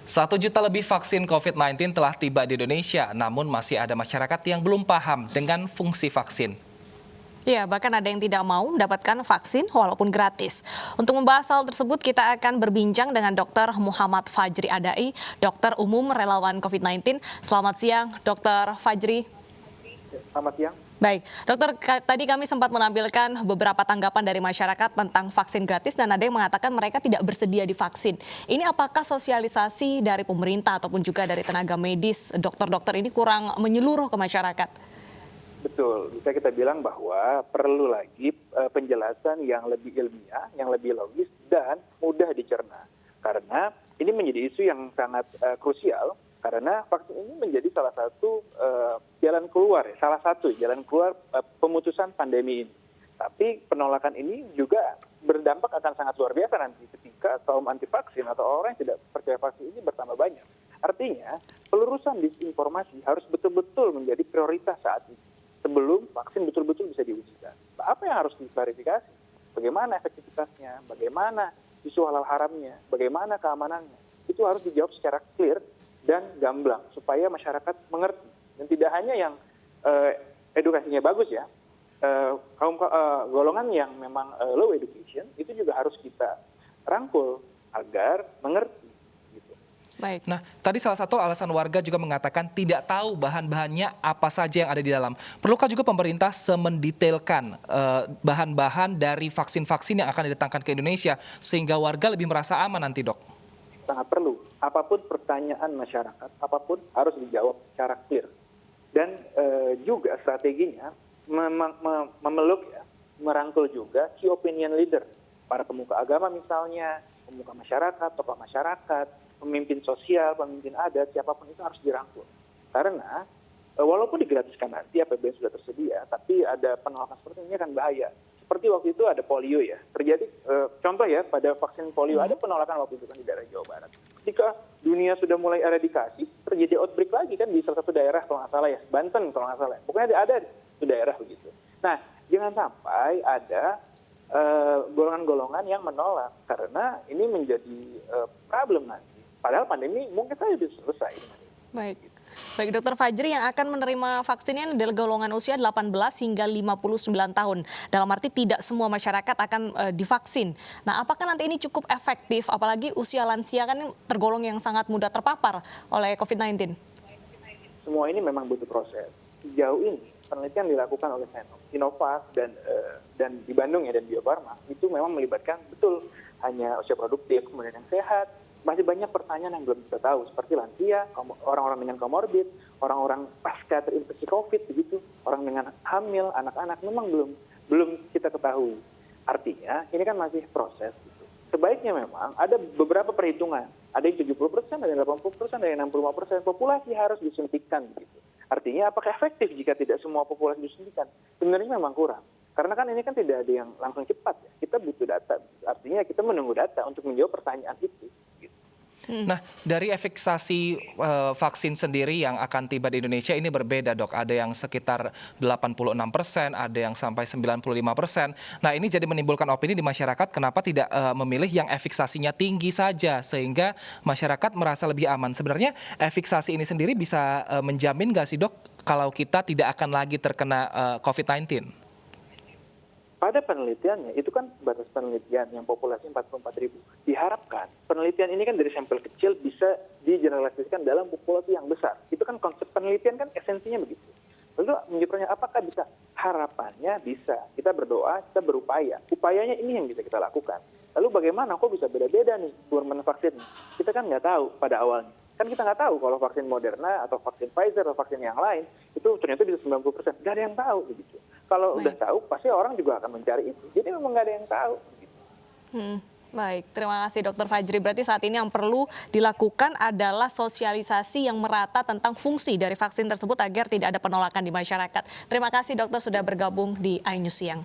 1 juta lebih vaksin COVID-19 telah tiba di Indonesia, namun masih ada masyarakat yang belum paham dengan fungsi vaksin. Ya, bahkan ada yang tidak mau mendapatkan vaksin walaupun gratis. Untuk membahas hal tersebut, kita akan berbincang dengan Dr. Muhammad Fajri Adai, dokter umum relawan COVID-19. Selamat siang, Dr. Fajri. Selamat siang. Baik, dokter, tadi kami sempat menampilkan beberapa tanggapan dari masyarakat tentang vaksin gratis dan ada yang mengatakan mereka tidak bersedia divaksin. Ini apakah sosialisasi dari pemerintah ataupun juga dari tenaga medis, dokter-dokter ini kurang menyeluruh ke masyarakat? Betul, bisa kita bilang bahwa perlu lagi penjelasan yang lebih ilmiah, yang lebih logis dan mudah dicerna. Karena ini menjadi isu yang sangat krusial, karena vaksin ini menjadi salah satu jalan keluar pemutusan pandemi ini. Tapi penolakan ini juga berdampak akan sangat luar biasa nanti ketika kaum anti vaksin atau orang yang tidak percaya vaksin ini bertambah banyak. Artinya pelurusan disinformasi harus betul-betul menjadi prioritas saat ini sebelum vaksin betul-betul bisa diujikan. Apa yang harus diklarifikasi? Bagaimana efektivitasnya? Bagaimana isu halal haramnya? Bagaimana keamanannya? Itu harus dijawab secara clear dan gamblang supaya masyarakat mengerti. Dan tidak hanya yang edukasinya bagus ya, golongan yang memang low education itu juga harus kita rangkul agar mengerti. Gitu. Baik. Nah, tadi salah satu alasan warga juga mengatakan tidak tahu bahan-bahannya apa saja yang ada di dalam. Perlukah juga pemerintah semendetailkan bahan-bahan dari vaksin-vaksin yang akan didatangkan ke Indonesia sehingga warga lebih merasa aman nanti, Dok? Sangat perlu. Apapun pertanyaan masyarakat, apapun harus dijawab secara clear. Dan juga strateginya memeluk ya, merangkul juga key opinion leader, para pemuka agama misalnya, pemuka masyarakat, tokoh masyarakat, pemimpin sosial, pemimpin adat, siapapun itu harus dirangkul. Karena walaupun digratiskan nanti APBN sudah tersedia, tapi ada penolakan seperti ini kan bahaya. Seperti waktu itu ada polio ya, terjadi contoh ya pada vaksin polio ada penolakan waktu itu kan di daerah Jawa Barat. Ketika dunia sudah mulai eradikasi, terjadi outbreak lagi kan di salah satu daerah kalau nggak salah ya, Banten kalau nggak salah. Pokoknya ada di daerah begitu. Nah, jangan sampai ada golongan-golongan yang menolak karena ini menjadi problem nanti. Padahal pandemi mungkin saja bisa selesai. Baik. Baik, Dr. Fajri, yang akan menerima vaksinnya adalah golongan usia 18 hingga 59 tahun. Dalam arti tidak semua masyarakat akan divaksin. Nah, apakah nanti ini cukup efektif, apalagi usia lansia kan tergolong yang sangat mudah terpapar oleh COVID-19? Semua ini memang butuh proses. Sejauh ini penelitian dilakukan oleh Sinovac dan di Bandung ya dan Bio Farma itu memang melibatkan betul hanya usia produktif, kemudian yang sehat. Masih banyak pertanyaan yang belum kita tahu, seperti lansia, orang-orang dengan komorbid, orang-orang pasca terinfeksi COVID, begitu, orang dengan hamil, anak-anak, memang belum kita ketahui. Artinya, ini kan masih proses. Gitu. Sebaiknya memang ada beberapa perhitungan, ada yang 70%, ada yang 80%, ada yang 65%, populasi harus disuntikan. Gitu. Artinya, apakah efektif jika tidak semua populasi disuntikan? Sebenarnya memang kurang. Karena kan ini kan tidak ada yang langsung cepat. Ya. Kita butuh data, artinya kita menunggu data untuk menjawab pertanyaan itu. Nah, dari efekasi vaksin sendiri yang akan tiba di Indonesia ini berbeda, Dok. Ada yang sekitar 86%, ada yang sampai 95%. Nah, ini jadi menimbulkan opini di masyarakat kenapa tidak memilih yang efikasinya tinggi saja sehingga masyarakat merasa lebih aman. Sebenarnya efikasi ini sendiri bisa menjamin nggak sih, Dok, kalau kita tidak akan lagi terkena COVID-19? Pada penelitiannya, itu kan batas penelitian yang populasi 44.000. Diharapkan penelitian ini kan dari sampel kecil bisa digeneralisasikan dalam populasi yang besar. Itu kan konsep penelitian kan esensinya begitu. Lalu menjadi pertanyaan, apakah bisa? Harapannya bisa. Kita berdoa, kita berupaya. Upayanya ini yang bisa kita lakukan. Lalu bagaimana? Kok bisa beda-beda nih guna vaksin? Kita kan nggak tahu pada awalnya. Kan kita nggak tahu kalau vaksin Moderna atau vaksin Pfizer atau vaksin yang lain itu ternyata bisa 90%. Nggak ada yang tahu begitu. Kalau udah tahu, pasti orang juga akan mencari itu. Jadi memang nggak ada yang tahu. Baik, terima kasih Dr. Fajri. Berarti saat ini yang perlu dilakukan adalah sosialisasi yang merata tentang fungsi dari vaksin tersebut agar tidak ada penolakan di masyarakat. Terima kasih dokter sudah bergabung di iNews Siang.